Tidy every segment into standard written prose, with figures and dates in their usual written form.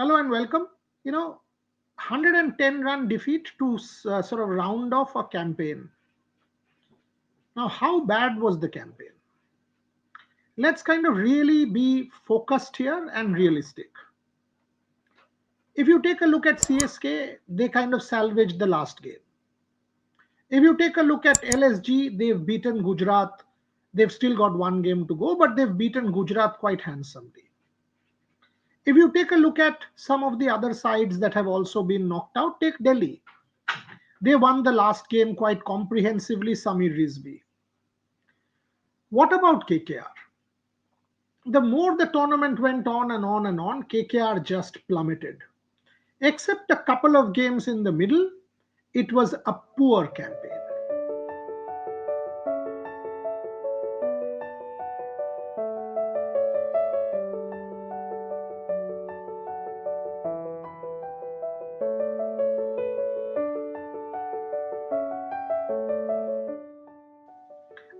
Hello and welcome. 110 run defeat to sort of round off a campaign. Now, how bad was the campaign? Let's kind of really be focused here and realistic. If you take a look at CSK, they kind of salvaged the last game. If you take a look at LSG, they've beaten Gujarat. They've still got one game to go, but they've beaten Gujarat quite handsomely. If you take a look at some of the other sides that have also been knocked out, take Delhi. They won the last game quite comprehensively, Samir Rizvi. What about KKR? The more the tournament went on and on and on, KKR just plummeted. Except a couple of games in the middle, it was a poor campaign.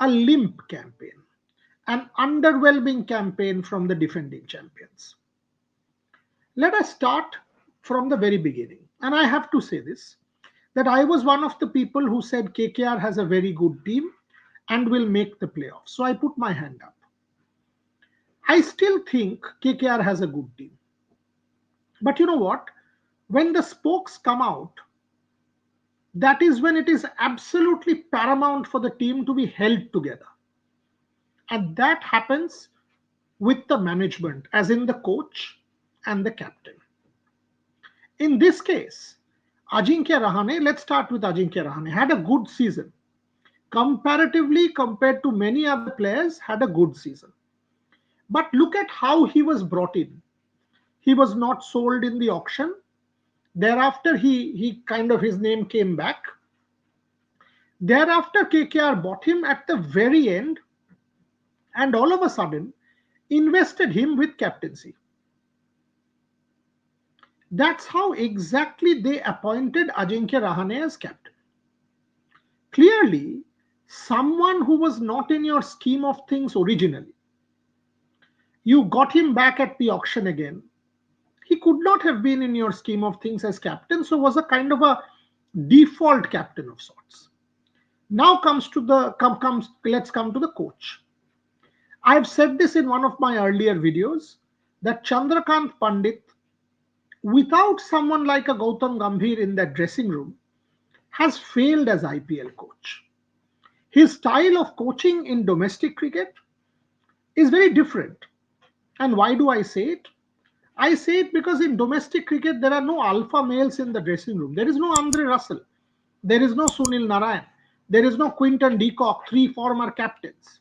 A limp campaign, an underwhelming campaign from the defending champions. Let us start from the very beginning. And I have to say this, that I was one of the people who said KKR has a very good team and will make the playoffs. So I put my hand up. I still think KKR has a good team. But you know what? When the spokes come out, that is when it is absolutely paramount for the team to be held together. And that happens with the management, as in the coach and the captain. In this case, Ajinkya Rahane, let's start with Ajinkya Rahane, had a good season. Comparatively, compared to many other players, had a good season. But look at how he was brought in. He was not sold in the auction. Thereafter, he kind of his name came back. Thereafter, KKR bought him at the very end and all of a sudden invested him with captaincy. That's how exactly they appointed Ajinkya Rahane as captain. Clearly, someone who was not in your scheme of things originally. You got him back at the auction again. He could not have been in your scheme of things as captain, so was a kind of a default captain of sorts. Now let's come to the coach. I've said this in one of my earlier videos that Chandrakant Pandit, without someone like a Gautam Gambhir in that dressing room, has failed as IPL coach. His style of coaching in domestic cricket is very different. And why do I say it? I say it because in domestic cricket, there are no alpha males in the dressing room. There is no Andre Russell. There is no Sunil Narayan. There is no Quinton de Kock, three former captains.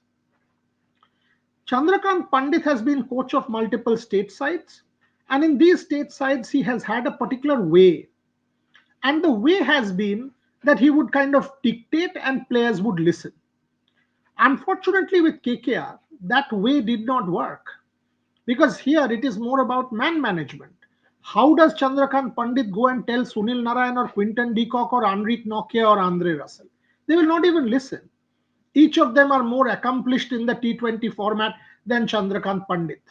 Chandrakant Pandit has been coach of multiple state sides. And in these state sides, he has had a particular way. And the way has been that he would kind of dictate and players would listen. Unfortunately, with KKR, that way did not work. Because here it is more about man management. How does Chandrakant Pandit go and tell Sunil Narayan or Quinton de Kock or Enrique Nokia or Andre Russell? They will not even listen. Each of them are more accomplished in the T20 format than Chandrakant Pandit.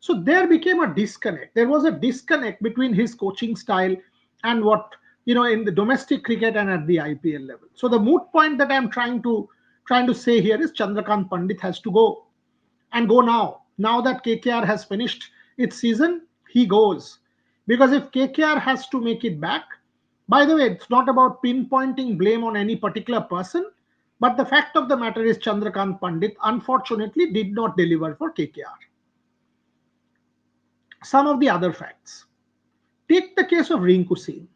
So there became a disconnect. There was a disconnect between his coaching style and what, in the domestic cricket and at the IPL level. So the moot point that I'm trying to say here is Chandrakant Pandit has to go and go now. Now that KKR has finished its season, he goes. Because if KKR has to make it back, by the way, it's not about pinpointing blame on any particular person, but the fact of the matter is Chandrakant Pandit unfortunately did not deliver for KKR. Some of the other facts. Take the case of Rinku Singh.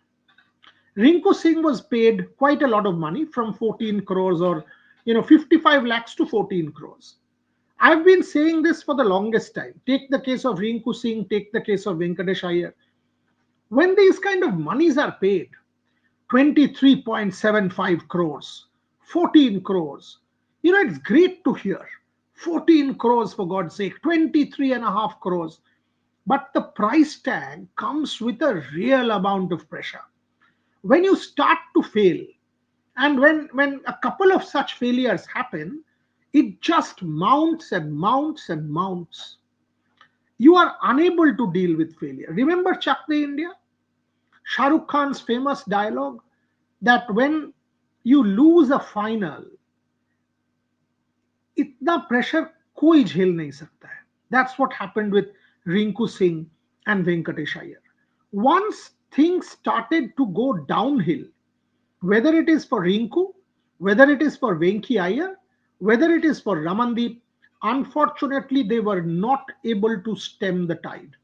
Rinku Singh was paid quite a lot of money, from 14 crores or 55 lakhs to 14 crores. I've been saying this for the longest time. Take the case of Rinku Singh, take the case of Venkatesh Iyer. When these kind of monies are paid, 23.75 crores, 14 crores, it's great to hear. 14 crores for God's sake, 23.5 crores. But the price tag comes with a real amount of pressure. When you start to fail, and when a couple of such failures happen, it just mounts and mounts and mounts. You are unable to deal with failure. Remember Chak De India? Shah Rukh Khan's famous dialogue that when you lose a final, इतना pressure कोई झेल नहीं सकता है. That's what happened with Rinku Singh and Venkatesh Iyer. Once things started to go downhill, whether it is for Rinku, whether it is for Venki Iyer, whether it is for Ramandeep, unfortunately they were not able to stem the tide.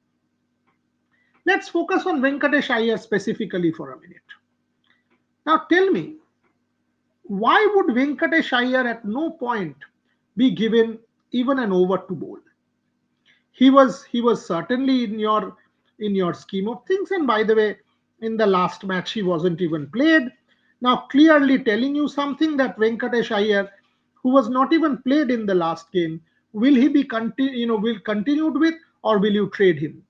Let's focus on Venkatesh Iyer specifically for a minute. Now tell me, why would Venkatesh Iyer at no point be given even an over to bowl? He was certainly in your scheme of things. And by the way, in the last match he wasn't even played. Now clearly telling you something that Venkatesh Iyer, who was not even played in the last game, will he be will continued with, or will you trade him?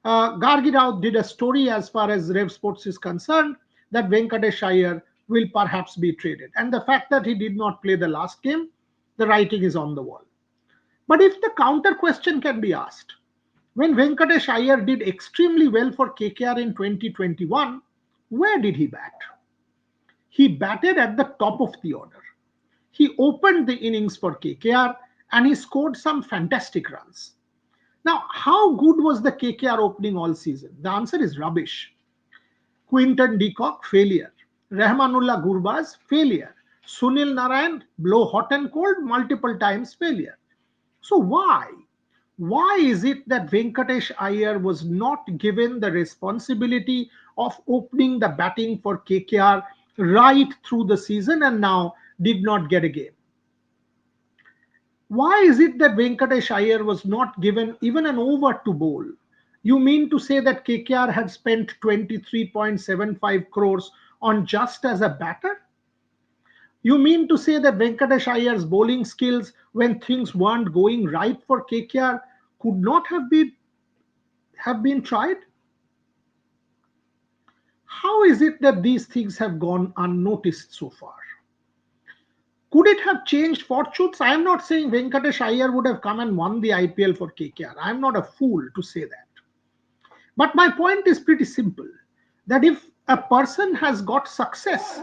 Gargi Rao did a story as far as Revsportz is concerned that Venkatesh Iyer will perhaps be traded. And the fact that he did not play the last game, the writing is on the wall. But if the counter question can be asked, when Venkatesh Iyer did extremely well for KKR in 2021, where did he bat? He batted at the top of the order. He opened the innings for KKR and he scored some fantastic runs. Now, how good was the KKR opening all season? The answer is rubbish. Quinton de Kock, failure. Rahmanullah Gurbaz, failure. Sunil Narayan, blow hot and cold, multiple times failure. So why? Why is it that Venkatesh Iyer was not given the responsibility of opening the batting for KKR right through the season and now did not get a game? Why is it that Venkatesh Iyer was not given even an over to bowl? You mean to say that KKR had spent 23.75 crores on just as a batter? You mean to say that Venkatesh Iyer's bowling skills, when things weren't going right for KKR, could not have been tried? How is it that these things have gone unnoticed so far? Could it have changed fortunes? I am not saying Venkatesh Iyer would have come and won the IPL for KKR. I am not a fool to say that. But my point is pretty simple, that if a person has got success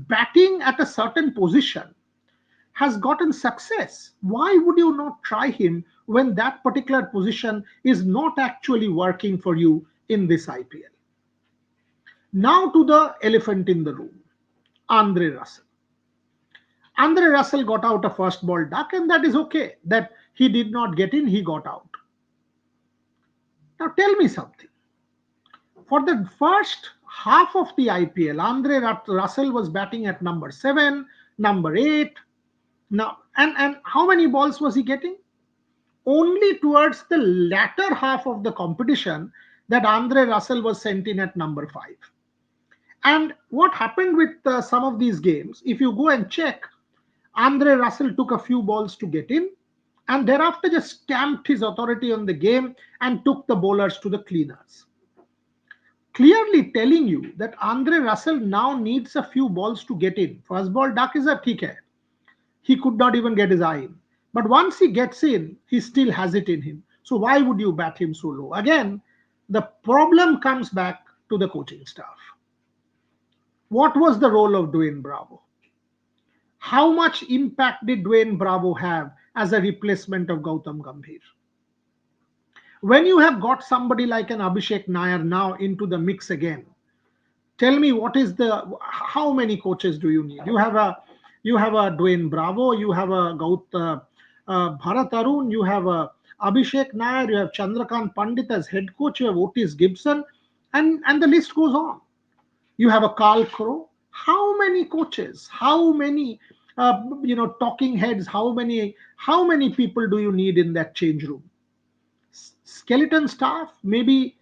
batting at a certain position, has gotten success, why would you not try him when that particular position is not actually working for you in this IPL? Now to the elephant in the room, Andre Russell. Andre Russell got out a first ball duck, and that is okay. That he did not get in, he got out. Now tell me something. For the first half of the IPL, Andre Russell was batting at number 7, number 8. Now, and how many balls was he getting? Only towards the latter half of the competition that Andre Russell was sent in at number 5. And what happened with some of these games, if you go and check, Andre Russell took a few balls to get in and thereafter just stamped his authority on the game and took the bowlers to the cleaners. Clearly telling you that Andre Russell now needs a few balls to get in. First ball duck is a theek hai. He could not even get his eye in. But once he gets in, he still has it in him. So why would you bat him so low? Again, the problem comes back to the coaching staff. What was the role of Dwayne Bravo? How much impact did Dwayne Bravo have as a replacement of Gautam Gambhir? When you have got somebody like an Abhishek Nair now into the mix again, tell me how many coaches do you need? You have a Dwayne Bravo, you have a Bharat Arun, you have a Abhishek Nair, you have Chandrakant Pandit as head coach, you have Otis Gibson, and the list goes on. You have a Carl Crow. How many coaches? How many talking heads? How many people do you need in that change room? Skeleton staff? Maybe.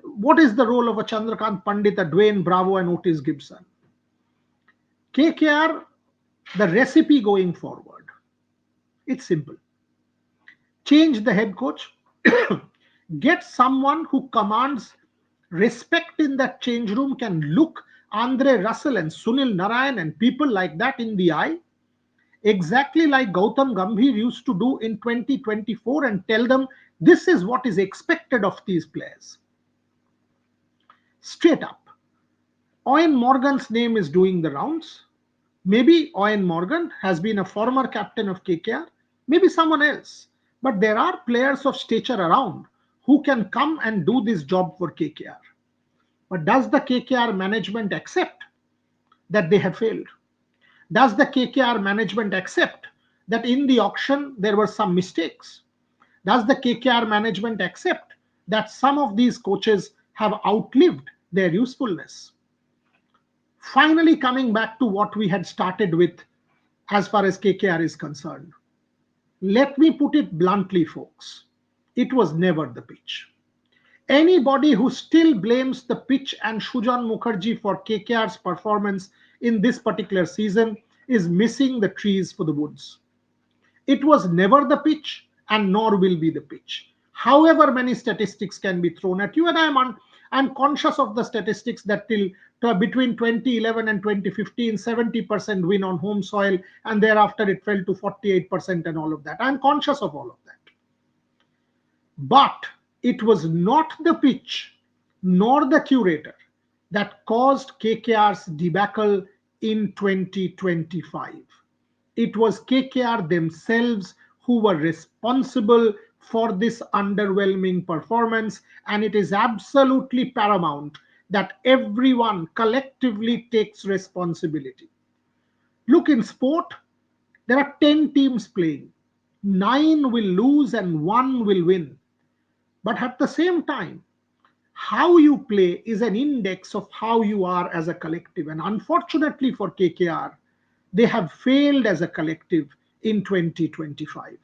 What is the role of a Chandrakant Pandit, a Dwayne Bravo, and Otis Gibson? KKR, the recipe going forward, it's simple. Change the head coach, get someone who commands respect in that change room, can look Andre Russell and Sunil Narayan and people like that in the eye, exactly like Gautam Gambhir used to do in 2024, and tell them This is what is expected of these players. Straight up. Owen Morgan's name is doing the rounds. Maybe Owen Morgan has been a former captain of KKR, maybe someone else. But there are players of stature around who can come and do this job for KKR. But does the KKR management accept that they have failed? Does the KKR management accept that in the auction there were some mistakes? Does the KKR management accept that some of these coaches have outlived their usefulness? Finally, coming back to what we had started with as far as KKR is concerned, let me put it bluntly, folks. It was never the pitch. Anybody who still blames the pitch and Shujan Mukherjee for KKR's performance in this particular season is missing the trees for the woods. It was never the pitch and nor will be the pitch. However many statistics can be thrown at you, and I'm conscious of the statistics that till between 2011 and 2015, 70% win on home soil, and thereafter it fell to 48% and all of that. I'm conscious of all of that. But it was not the pitch nor the curator that caused KKR's debacle in 2025. It was KKR themselves who were responsible for this underwhelming performance, and it is absolutely paramount that everyone collectively takes responsibility. Look, in sport, there are 10 teams playing. 9 will lose and 1 will win. But at the same time, how you play is an index of how you are as a collective. And unfortunately for KKR, they have failed as a collective in 2025.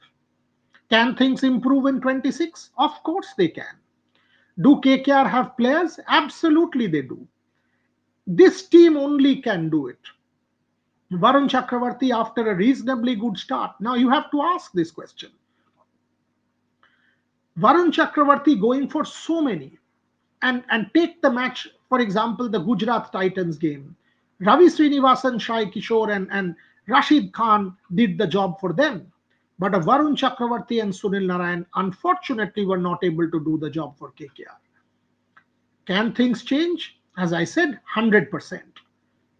Can things improve in 26? Of course they can. Do KKR have players? Absolutely they do. This team only can do it. Varun Chakravarti, after a reasonably good start, now you have to ask this question. Varun Chakravarti going for so many, and take the match, for example, the Gujarat Titans game. Ravi Srinivasan, Shai Kishore, and Rashid Khan did the job for them. But Varun Chakravarti and Sunil Narayan, unfortunately, were not able to do the job for KKR. Can things change? As I said, 100%.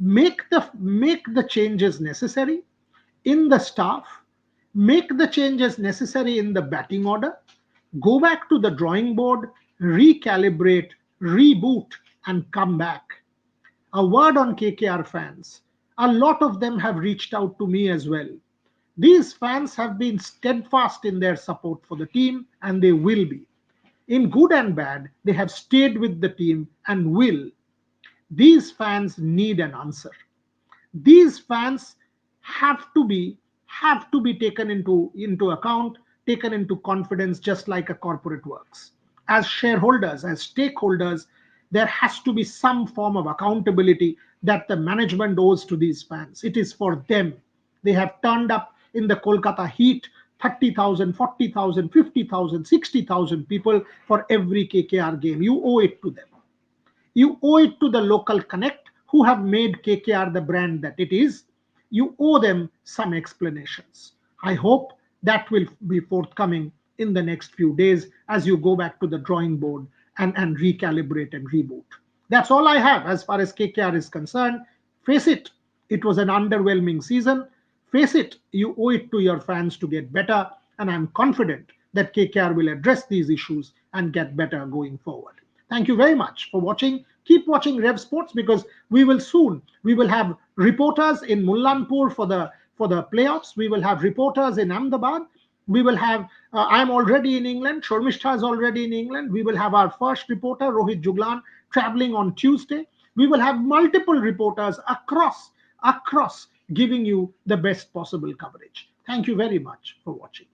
Make the changes necessary in the staff, make the changes necessary in the batting order, go back to the drawing board, recalibrate, reboot, and come back. A word on KKR fans. A lot of them have reached out to me as well. These fans have been steadfast in their support for the team, and they will be. In good and bad, they have stayed with the team and will. These fans need an answer. These fans have to be taken into account, taken into confidence, just like a corporate works. As shareholders, as stakeholders, there has to be some form of accountability that the management owes to these fans. It is for them. They have turned up in the Kolkata heat, 30,000, 40,000, 50,000, 60,000 people for every KKR game. You owe it to them. You owe it to the local connect who have made KKR the brand that it is. You owe them some explanations. I hope that will be forthcoming in the next few days as you go back to the drawing board and recalibrate and reboot. That's all I have as far as KKR is concerned. Face it, it was an underwhelming season. Face it, you owe it to your fans to get better, and I'm confident that KKR will address these issues and get better going forward. Thank you very much for watching. Keep watching Revsportz, because we will have reporters in Mullanpur for the playoffs. We will have reporters in Ahmedabad. We will have, I'm already in England. Shormishta is already in England. We will have our first reporter, Rohit Juglan, traveling on Tuesday. We will have multiple reporters across giving you the best possible coverage. Thank you very much for watching.